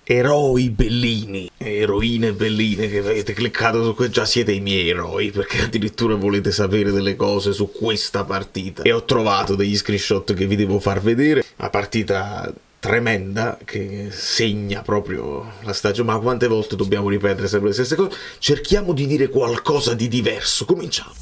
Eroi bellini, eroine belline che avete cliccato su già siete i miei eroi, perché addirittura volete sapere delle cose su questa partita. E ho trovato degli screenshot che vi devo far vedere. Una partita tremenda che segna proprio la stagione. Ma quante volte dobbiamo ripetere sempre le stesse cose? Cerchiamo di dire qualcosa di diverso. Cominciamo.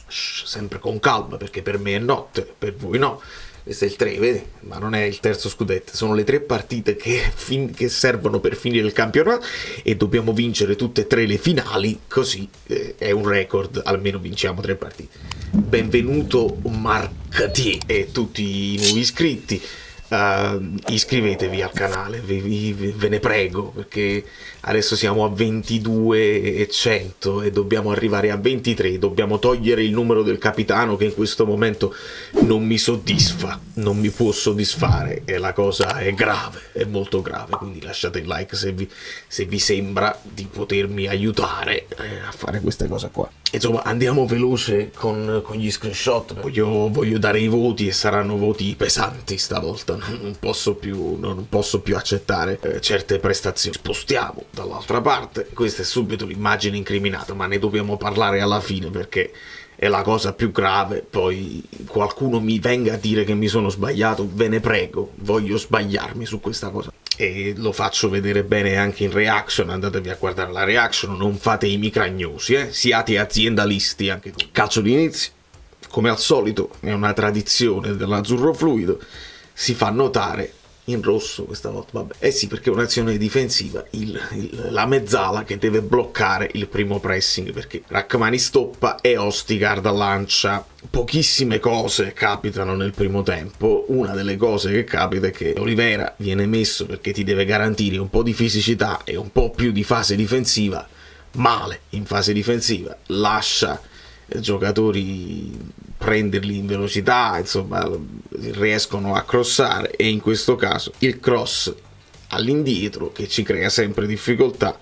Sempre con calma, perché per me è notte, per voi no. Questo è il 3, vedi? Ma non è il terzo scudetto, sono le 3 partite che servono per finire il campionato e dobbiamo vincere tutte e 3 le finali, così è un record, almeno vinciamo 3 partite. Benvenuto Marcati e tutti i nuovi iscritti. Iscrivetevi al canale, ve ne prego, perché adesso siamo a 22.100 e dobbiamo arrivare a 23. Dobbiamo togliere il numero del capitano, che in questo momento non mi soddisfa, non mi può soddisfare, e la cosa è grave, è molto grave. Quindi lasciate il like se vi sembra di potermi aiutare a fare questa cosa qua. Insomma, andiamo veloce con gli screenshot. Voglio dare i voti, e saranno voti pesanti stavolta. Non posso più accettare certe prestazioni. Spostiamo dall'altra parte. Questa è subito l'immagine incriminata, ma ne dobbiamo parlare alla fine, perché è la cosa più grave. Poi qualcuno mi venga a dire che mi sono sbagliato, ve ne prego, voglio sbagliarmi su questa cosa. E lo faccio vedere bene anche in reaction, andatevi a guardare la reaction, non fate i micragnosi, siate aziendalisti anche tu. Calcio di inizio, come al solito, è una tradizione dell'azzurro fluido, si fa notare in rosso questa volta, vabbè. Eh sì, perché è un'azione difensiva, la mezzala che deve bloccare il primo pressing, perché Rachmani stoppa e Ostigard lancia. Pochissime cose capitano nel primo tempo. Una delle cose che capita è che Olivera viene messo perché ti deve garantire un po' di fisicità e un po' più di fase difensiva, male in fase difensiva, lascia giocatori prenderli in velocità, insomma riescono a crossare, e in questo caso il cross all'indietro che ci crea sempre difficoltà,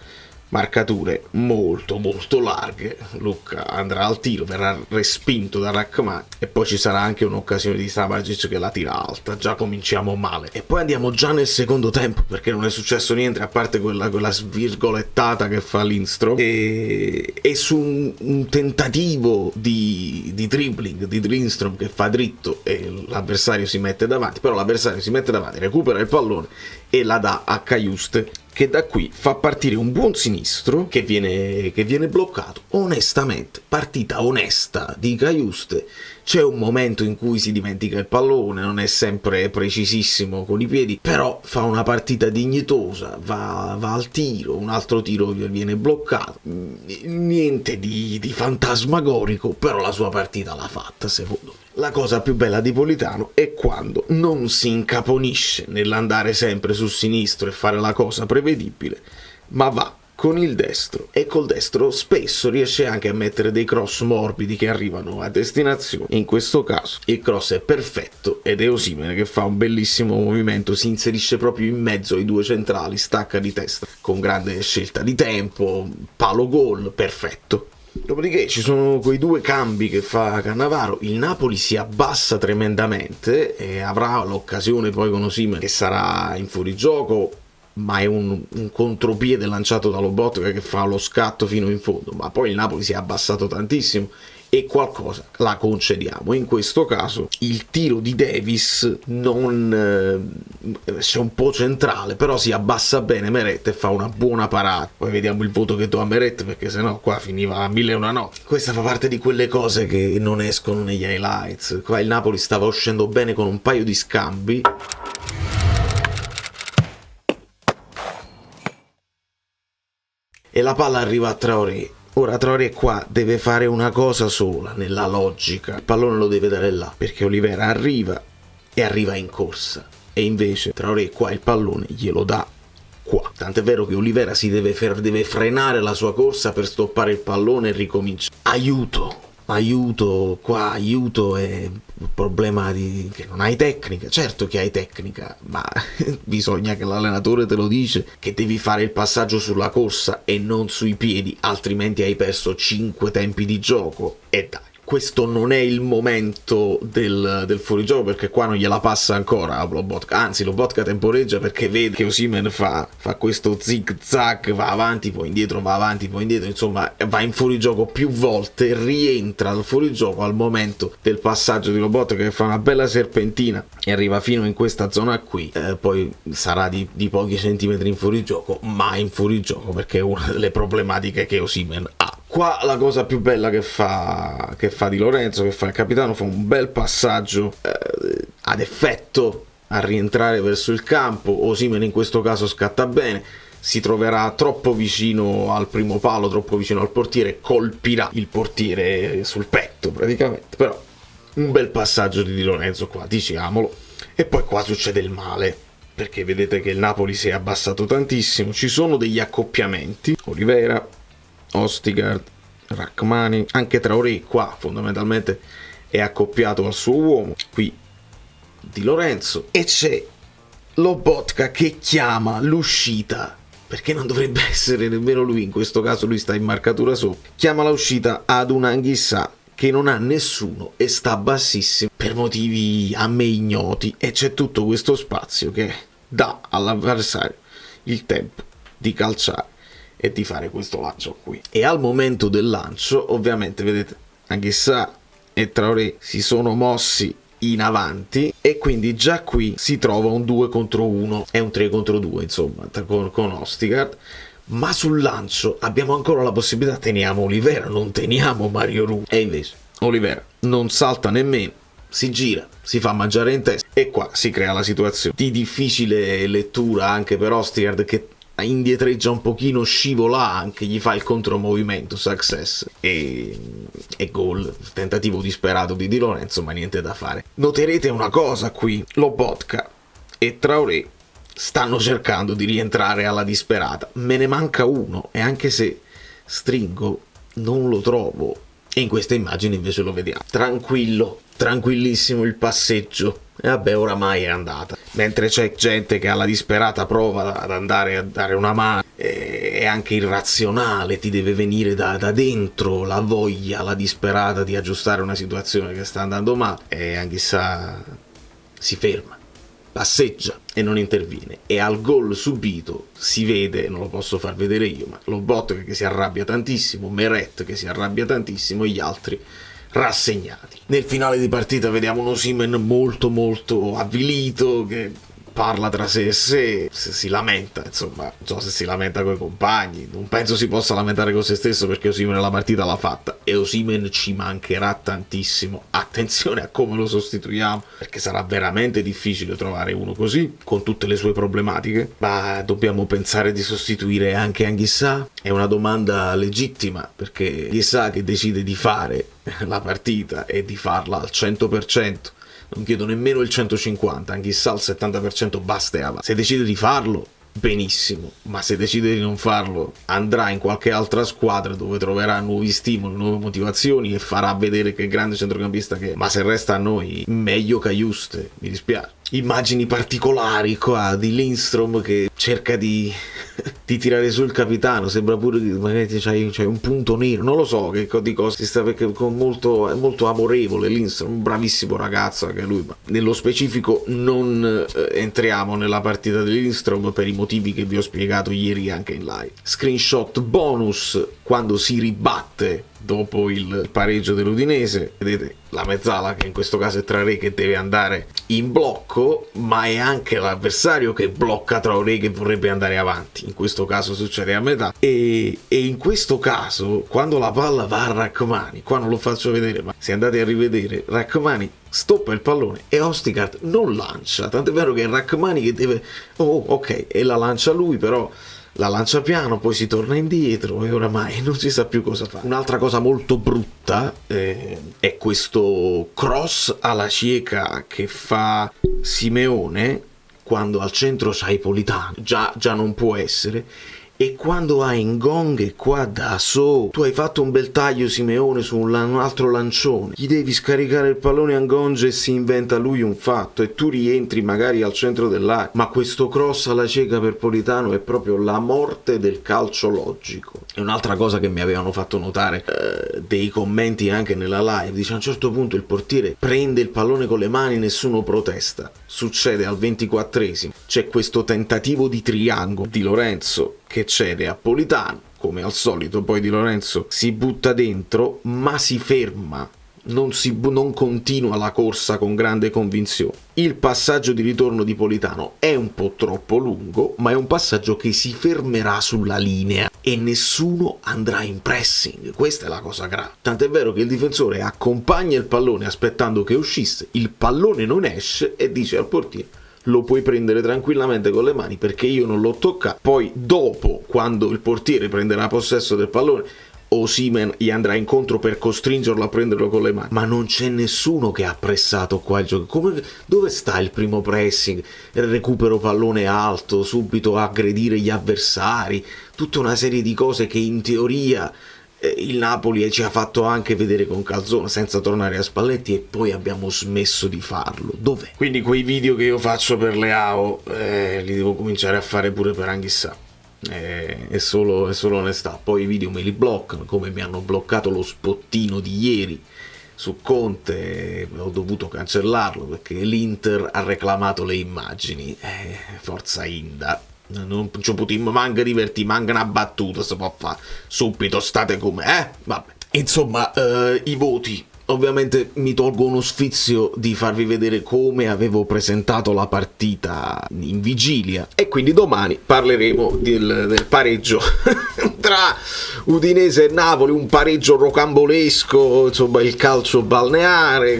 marcature molto larghe. Lucca andrà al tiro, verrà respinto da Rachmani e poi ci sarà anche un'occasione di Samardzic che la tira alta. Già cominciamo male, e poi andiamo già nel secondo tempo, perché non è successo niente a parte quella svirgolettata che fa Lindstrom, e su un tentativo di dribbling di Lindstrom che fa dritto e l'avversario si mette davanti, però l'avversario si mette davanti, recupera il pallone e la dà a Cajuste, che da qui fa partire un buon sinistro che viene bloccato. Onestamente, partita onesta di Cajuste. C'è un momento in cui si dimentica il pallone, non è sempre precisissimo con i piedi, però fa una partita dignitosa, va al tiro, un altro tiro viene bloccato, niente di fantasmagorico, però la sua partita l'ha fatta, secondo me. La cosa più bella di Politano è quando non si incaponisce nell'andare sempre sul sinistro e fare la cosa prevedibile, ma va con il destro, e col destro spesso riesce anche a mettere dei cross morbidi che arrivano a destinazione. In questo caso il cross è perfetto ed è Osimhen che fa un bellissimo movimento, si inserisce proprio in mezzo ai due centrali, stacca di testa con grande scelta di tempo, palo gol, perfetto. Dopodiché ci sono quei 2 cambi che fa Cannavaro. Il Napoli si abbassa tremendamente e avrà l'occasione poi con Osimhen che sarà in fuorigioco, ma è un contropiede lanciato da Lobotka che fa lo scatto fino in fondo. Ma poi il Napoli si è abbassato tantissimo e qualcosa la concediamo. In questo caso il tiro di Davis non c'è un po' centrale, però si abbassa bene Meret e fa una buona parata. Poi vediamo il voto che do a Meret, perché sennò qua finiva a 1001 notte. Questa fa parte di quelle cose che non escono negli highlights. Qua il Napoli stava uscendo bene con un paio di scambi, e la palla arriva a Traoré. Ora Traoré qua deve fare una cosa sola nella logica: il pallone lo deve dare là, perché Olivera arriva in corsa, e invece Traoré qua il pallone glielo dà qua. Tant'è vero che Olivera deve frenare la sua corsa per stoppare il pallone e ricominciare. Aiuto è un problema che non hai tecnica. Certo che hai tecnica, ma bisogna che l'allenatore te lo dice che devi fare il passaggio sulla corsa e non sui piedi, altrimenti hai perso 5 tempi di gioco. E dai, questo non è il momento del fuorigioco, perché qua non gliela passa ancora a Lobotka, anzi Lobotka temporeggia perché vede che Osimhen fa questo zig zag, va avanti poi indietro, va avanti poi indietro, insomma va in fuorigioco più volte, rientra dal fuorigioco al momento del passaggio di Lobotka che fa una bella serpentina e arriva fino in questa zona qui, poi sarà di pochi centimetri in fuorigioco, ma in fuorigioco perché è una delle problematiche che Osimhen ha. Qua la cosa più bella che fa Di Lorenzo, che fa il capitano, fa un bel passaggio ad effetto a rientrare verso il campo. Osimhen in questo caso scatta bene, si troverà troppo vicino al primo palo, troppo vicino al portiere, colpirà il portiere sul petto praticamente, però un bel passaggio di Lorenzo qua, diciamolo. E poi qua succede il male, perché vedete che il Napoli si è abbassato tantissimo, ci sono degli accoppiamenti, Olivera, Ostigard, Rachmani, anche Traoré qua fondamentalmente è accoppiato al suo uomo, qui Di Lorenzo, e c'è Lobotka che chiama l'uscita, perché non dovrebbe essere nemmeno lui, in questo caso lui sta in marcatura sopra, chiama l'uscita ad un Anghissà che non ha nessuno e sta bassissimo per motivi a me ignoti, e c'è tutto questo spazio che dà all'avversario il tempo di calciare e di fare questo lancio qui. E al momento del lancio, ovviamente, vedete, Anghissà e Traoré si sono mossi in avanti e quindi già qui si trova un 2 contro 1 e un 3 contro 2, insomma, con Ostigard. Ma sul lancio abbiamo ancora la possibilità, teniamo Olivera, non teniamo Mario Rui. E invece Olivera non salta nemmeno, si gira, si fa mangiare in testa, e qua si crea la situazione di difficile lettura anche per Ostigard, che indietreggia un pochino, scivola anche, gli fa il contromovimento, success e gol, tentativo disperato di Lorenzo, ma niente da fare. Noterete una cosa qui, Lobotka e Traoré stanno cercando di rientrare alla disperata, me ne manca uno e anche se stringo non lo trovo, e in questa immagine invece lo vediamo, tranquillissimo il passeggio. E vabbè, oramai è andata. Mentre c'è gente che alla disperata prova ad andare a dare una mano, è anche irrazionale, ti deve venire da dentro la voglia, la disperata di aggiustare una situazione che sta andando male, e Anghissà si ferma, passeggia e non interviene, e al gol subito si vede, non lo posso far vedere io, ma Lobotka che si arrabbia tantissimo, Meret che si arrabbia tantissimo e gli altri rassegnati. Nel finale di partita vediamo un Osimhen molto molto avvilito, che parla tra sé e sé, si lamenta, insomma, non so se si lamenta coi compagni, non penso si possa lamentare con se stesso, perché Osimhen la partita l'ha fatta e Osimhen ci mancherà tantissimo. Attenzione a come lo sostituiamo, perché sarà veramente difficile trovare uno così, con tutte le sue problematiche. Ma dobbiamo pensare di sostituire anche Anghissà? È una domanda legittima, perché Anghissà che decide di fare la partita e di farla al 100%, non chiedo nemmeno il 150, Anghissà al 70% basta e avanti. Se decide di farlo, benissimo, ma se decide di non farlo andrà in qualche altra squadra dove troverà nuovi stimoli, nuove motivazioni e farà vedere che grande centrocampista che è. Ma se resta a noi, meglio Cajuste, mi dispiace. Immagini particolari qua di Lindstrom che cerca di tirare su il capitano, sembra pure che magari c'hai un punto nero, non lo so che di cosa si sta, perché è molto amorevole Lindstrom, un bravissimo ragazzo anche lui, ma nello specifico non entriamo nella partita di Lindstrom per i motivi che vi ho spiegato ieri anche in live. Screenshot bonus quando si ribatte dopo il pareggio dell'Udinese, vedete la mezzala, che in questo caso è Traoré, che deve andare in blocco, ma è anche l'avversario che blocca Traoré che vorrebbe andare avanti, in questo caso succede a metà, e in questo caso quando la palla va a Rachmani, qua non lo faccio vedere, ma se andate a rivedere, Rachmani stoppa il pallone e Ostigard non lancia, tant'è vero che è Rachmani che deve, ok, e la lancia lui, però la lancia piano, poi si torna indietro e oramai non si sa più cosa fare. Un'altra cosa molto brutta è questo cross alla cieca che fa Simeone quando al centro c'ha Ipolitano, già non può essere, E quando hai Ngong qua da solo, tu hai fatto un bel taglio Simeone su un altro lancione, gli devi scaricare il pallone a Ngong e si inventa lui un fatto e tu rientri magari al centro dell'area. Ma questo cross alla cieca per Politano è proprio la morte del calcio logico. E un'altra cosa che mi avevano fatto notare dei commenti anche nella live, dice a un certo punto il portiere prende il pallone con le mani, nessuno protesta. Succede al 24esimo, c'è questo tentativo di triangolo di Lorenzo che cede a Politano, come al solito poi Di Lorenzo si butta dentro ma si ferma, non continua la corsa con grande convinzione. Il passaggio di ritorno di Politano è un po' troppo lungo, ma è un passaggio che si fermerà sulla linea e nessuno andrà in pressing. Questa è la cosa grave. Tant'è vero che il difensore accompagna il pallone aspettando che uscisse, il pallone non esce e dice al portiere: lo puoi prendere tranquillamente con le mani perché io non l'ho toccato. Poi dopo, quando il portiere prenderà possesso del pallone, Osimhen gli andrà incontro per costringerlo a prenderlo con le mani. Ma non c'è nessuno che ha pressato qua il gioco. Dove sta il primo pressing? Il recupero pallone alto, subito aggredire gli avversari, tutta una serie di cose che in teoria il Napoli ci ha fatto anche vedere con Calzona senza tornare a Spalletti, e poi abbiamo smesso di farlo. Dov'è? Quindi quei video che io faccio per Leao li devo cominciare a fare pure per Anghissà. È solo onestà. Poi i video me li bloccano, come mi hanno bloccato lo spottino di ieri su Conte, ho dovuto cancellarlo perché l'Inter ha reclamato le immagini. Forza Inda, non ci potremmo manca divertire, manca una battuta, si può fare subito, state come vabbè. Insomma, i voti. Ovviamente mi tolgo uno sfizio di farvi vedere come avevo presentato la partita in vigilia, e quindi domani parleremo del pareggio tra Udinese e Napoli, un pareggio rocambolesco, insomma il calcio balneare,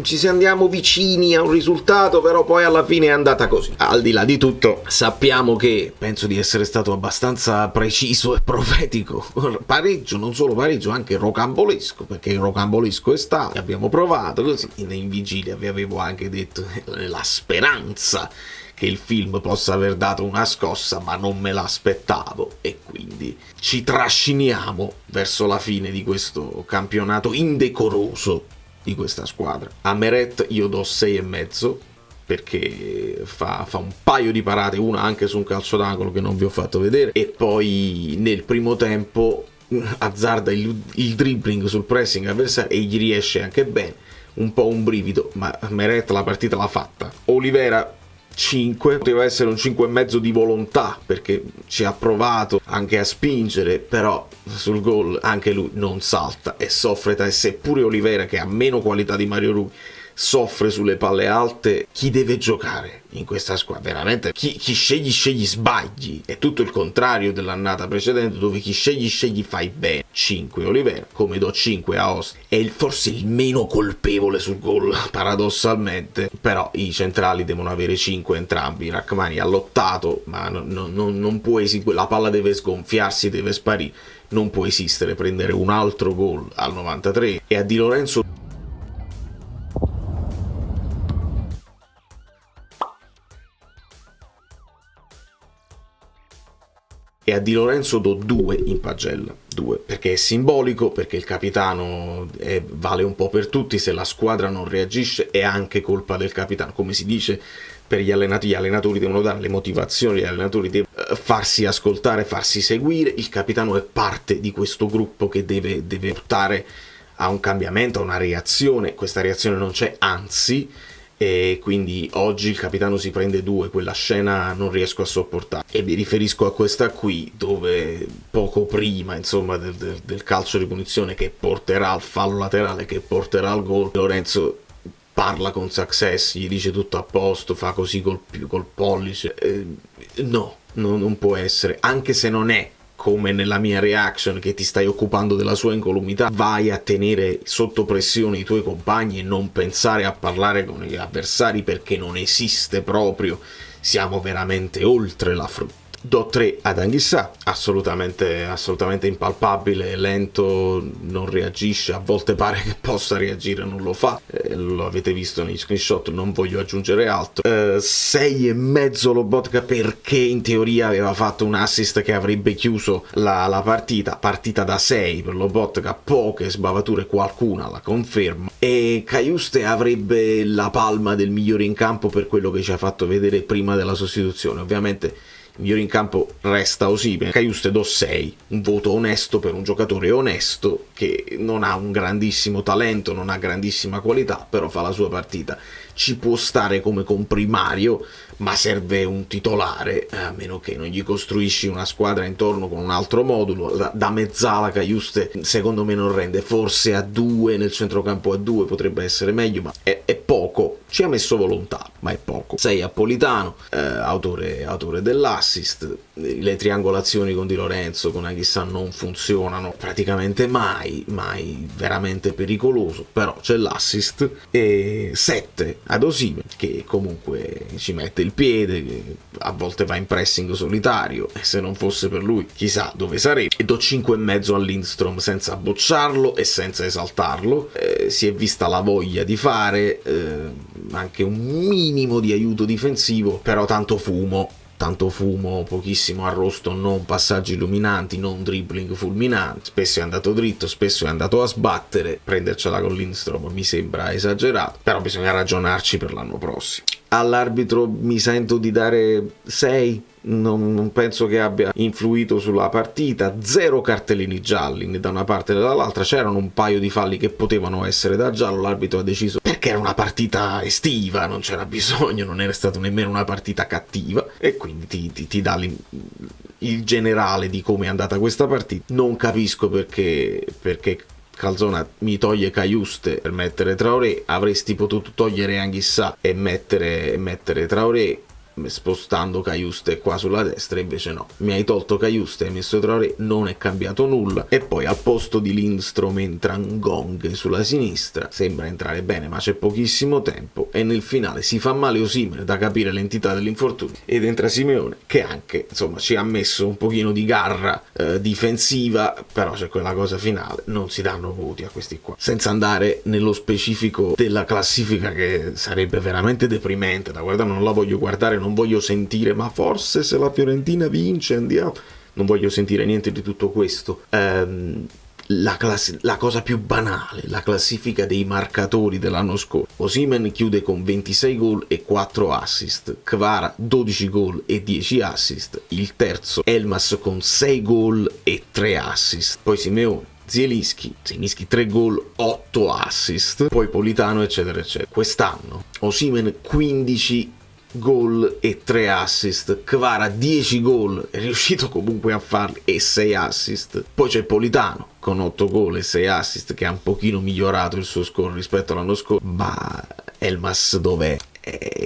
ci andiamo vicini a un risultato, però poi alla fine è andata così. Al di là di tutto sappiamo che, penso di essere stato abbastanza preciso e profetico, pareggio, non solo pareggio, anche rocambolesco, perché il rocambolesco è stato, abbiamo provato così. In vigilia vi avevo anche detto la speranza che il film possa aver dato una scossa, ma non me l'aspettavo, e quindi ci trasciniamo verso la fine di questo campionato indecoroso di questa squadra. A Meret io do 6,5 perché fa un paio di parate, una anche su un calcio d'angolo che non vi ho fatto vedere, e poi nel primo tempo azzarda il dribbling sul pressing avversario e gli riesce anche bene. Un po' un brivido, ma Meret la partita l'ha fatta. Olivera 5, poteva essere un 5,5 di volontà perché ci ha provato anche a spingere, però sul gol anche lui non salta e soffre, seppure Olivera, che ha meno qualità di Mario Rui, soffre sulle palle alte. Chi deve giocare in questa squadra? Veramente chi scegli sbagli. È tutto il contrario dell'annata precedente, dove chi scegli fai bene. 5 Olivera, come do 5 a Ost, è forse il meno colpevole sul gol paradossalmente, però i centrali devono avere 5 entrambi. Rachmani ha lottato, ma non può esistere, la palla deve sgonfiarsi, deve sparire, non può esistere prendere un altro gol al 93. E a Di Lorenzo do 2 in pagella, 2, perché è simbolico, perché il capitano vale un po' per tutti. Se la squadra non reagisce è anche colpa del capitano, come si dice per gli allenatori devono dare le motivazioni, gli allenatori devono farsi ascoltare, farsi seguire. Il capitano è parte di questo gruppo che deve portare a un cambiamento, a una reazione. Questa reazione non c'è, anzi, e quindi oggi il capitano si prende 2, quella scena non riesco a sopportare, e mi riferisco a questa qui, dove poco prima, insomma, del calcio di punizione che porterà al fallo laterale, che porterà al gol, Lorenzo parla con Success, gli dice tutto a posto, fa così col pollice. No, non può essere, anche se non è come nella mia reaction che ti stai occupando della sua incolumità, vai a tenere sotto pressione i tuoi compagni e non pensare a parlare con gli avversari, perché non esiste proprio. Siamo veramente oltre la frutta. Do 3 ad Anghissà, assolutamente impalpabile, lento, non reagisce, a volte pare che possa reagire, non lo fa, lo avete visto negli screenshot, non voglio aggiungere altro. 6,5 Lobotka, perché in teoria aveva fatto un assist che avrebbe chiuso la partita da 6 per Lobotka, poche sbavature, qualcuna la conferma, e Cajuste avrebbe la palma del migliore in campo per quello che ci ha fatto vedere prima della sostituzione. Ovviamente il migliore in campo resta Osimhen. Cajuste do 6, un voto onesto per un giocatore onesto che non ha un grandissimo talento, non ha grandissima qualità, però fa la sua partita. Ci può stare come comprimario, ma serve un titolare, a meno che non gli costruisci una squadra intorno con un altro modulo. Da mezzala Cajuste secondo me non rende, forse a 2 nel centrocampo, a 2 potrebbe essere meglio, ma è poco. Ci ha messo volontà, ma è poco. 6 a Politano, autore dell'assist. Le triangolazioni con Di Lorenzo, con Anghissà non funzionano praticamente mai veramente pericoloso, però c'è l'assist. E 7 ad Osimhen, che comunque ci mette il piede, che a volte va in pressing solitario, e se non fosse per lui chissà dove sarebbe. E do 5,5 a Lindstrom, senza bocciarlo e senza esaltarlo. Si è vista la voglia di fare anche un minimo di aiuto difensivo, però tanto fumo, pochissimo arrosto, non passaggi illuminanti, non dribbling fulminanti. Spesso è andato dritto, spesso è andato a sbattere. Prendercela con Lindstrom mi sembra esagerato, però bisogna ragionarci per l'anno prossimo. All'arbitro mi sento di dare 6, non penso che abbia influito sulla partita. 0 cartellini gialli né da una parte né dall'altra, c'erano un paio di falli che potevano essere da giallo, l'arbitro ha deciso, perché era una partita estiva, non c'era bisogno, non era stata nemmeno una partita cattiva, e quindi ti dà il generale di come è andata questa partita. Non capisco perché Calzona mi toglie Cajuste per mettere Traoré. Avresti potuto togliere Anghissà e mettere Traoré, spostando Cajuste qua sulla destra, invece no, mi hai tolto Cajuste e hai messo Traoré, non è cambiato nulla. E poi al posto di Lindstrom entra Ngong sulla sinistra, sembra entrare bene ma c'è pochissimo tempo, e nel finale si fa male Osimhen, da capire l'entità dell'infortunio, ed entra Simeone, che anche insomma ci ha messo un pochino di garra difensiva, però c'è quella cosa finale, non si danno voti a questi qua. Senza andare nello specifico della classifica, che sarebbe veramente deprimente da guardare, non la voglio guardare, non voglio sentire ma forse se la Fiorentina vince andiamo, non voglio sentire niente di tutto questo. La cosa più banale, la classifica dei marcatori dell'anno scorso. Osimhen chiude con 26 gol e 4 assist, Kvara 12 gol e 10 assist, il terzo Elmas con 6 gol e 3 assist, poi Simeone, Zielinski 3 gol, 8 assist, poi Politano, eccetera eccetera. Quest'anno Osimhen 15 gol e 3 assist, Kvara 10 gol, è riuscito comunque a farli, e 6 assist. Poi c'è Politano con 8 gol e 6 assist, che ha un pochino migliorato il suo score rispetto all'anno scorso, ma Elmas dov'è?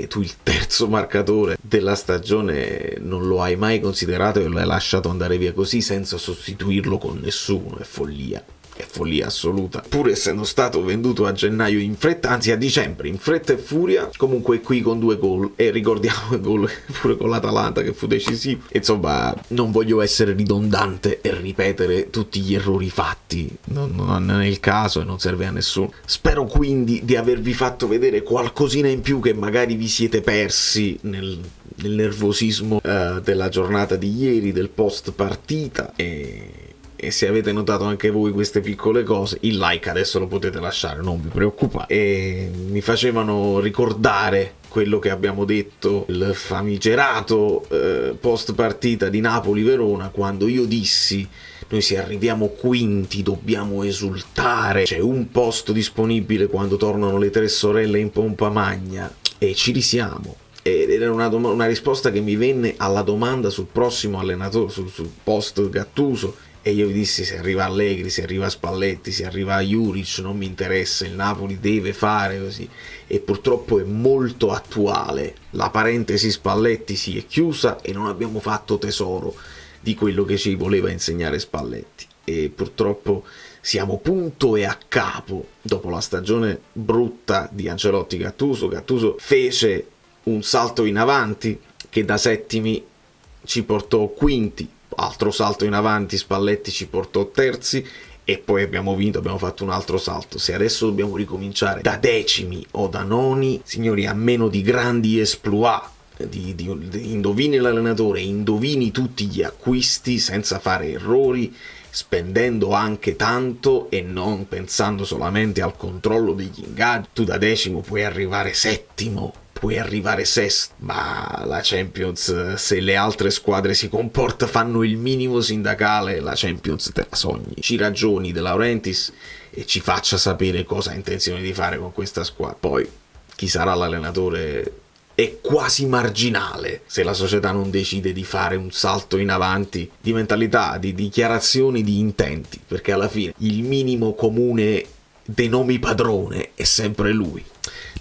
Tu il terzo marcatore della stagione non lo hai mai considerato e lo hai lasciato andare via così senza sostituirlo con nessuno, è follia assoluta, pur essendo stato venduto a gennaio in fretta, anzi a dicembre in fretta e furia. Comunque qui con 2 gol, e ricordiamo il gol pure con l'Atalanta che fu decisivo. Insomma, non voglio essere ridondante e ripetere tutti gli errori fatti, non è il caso e non serve a nessuno. Spero quindi di avervi fatto vedere qualcosina in più che magari vi siete persi nel nervosismo della giornata di ieri, del post partita, e se avete notato anche voi queste piccole cose, il like adesso lo potete lasciare, non vi preoccupate. E mi facevano ricordare quello che abbiamo detto, il famigerato post partita di Napoli-Verona, quando io dissi: noi se arriviamo quinti dobbiamo esultare, c'è un posto disponibile quando tornano le 3 sorelle in pompa magna, e ci risiamo. Ed era una risposta che mi venne alla domanda sul prossimo allenatore, sul post Gattuso. E io vi dissi: se arriva Allegri, se arriva Spalletti, se arriva Juric, non mi interessa, il Napoli deve fare così. E purtroppo è molto attuale. La parentesi Spalletti si è chiusa e non abbiamo fatto tesoro di quello che ci voleva insegnare Spalletti. E purtroppo siamo punto e a capo dopo la stagione brutta di Ancelotti-Gattuso. Gattuso fece un salto in avanti che da settimi ci portò quinti, altro salto in avanti, Spalletti ci portò terzi, e poi abbiamo vinto, abbiamo fatto un altro salto. Se adesso dobbiamo ricominciare da decimi o da noni, signori, a meno di grandi exploit, di indovini l'allenatore, indovini tutti gli acquisti senza fare errori, spendendo anche tanto e non pensando solamente al controllo degli ingaggi, tu da decimo puoi arrivare settimo, puoi arrivare sesto, ma la Champions, se le altre squadre si comportano, fanno il minimo sindacale, la Champions te la sogni. Ci ragioni De Laurentiis e ci faccia sapere cosa ha intenzione di fare con questa squadra. Poi chi sarà l'allenatore è quasi marginale se la società non decide di fare un salto in avanti di mentalità, di dichiarazioni, di intenti, perché alla fine il minimo comune dei nomi padrone è sempre lui.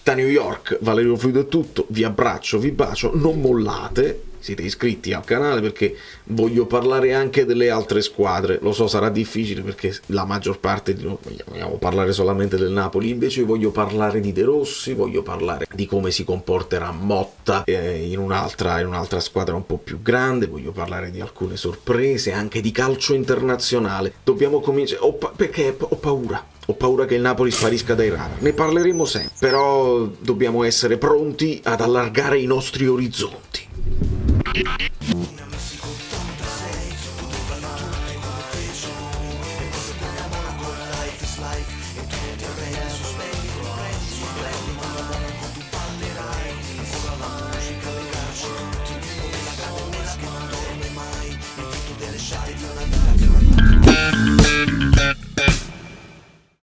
Da New York, Valerio Fluido è tutto, vi abbraccio, vi bacio, non mollate, siete iscritti al canale perché voglio parlare anche delle altre squadre. Lo so, sarà difficile perché la maggior parte di noi vogliamo parlare solamente del Napoli, invece voglio parlare di De Rossi, voglio parlare di come si comporterà Motta in un'altra squadra un po' più grande, voglio parlare di alcune sorprese, anche di calcio internazionale. Dobbiamo cominciare, perché ho paura che il Napoli sparisca dai radar. Ne parleremo sempre, però dobbiamo essere pronti ad allargare i nostri orizzonti.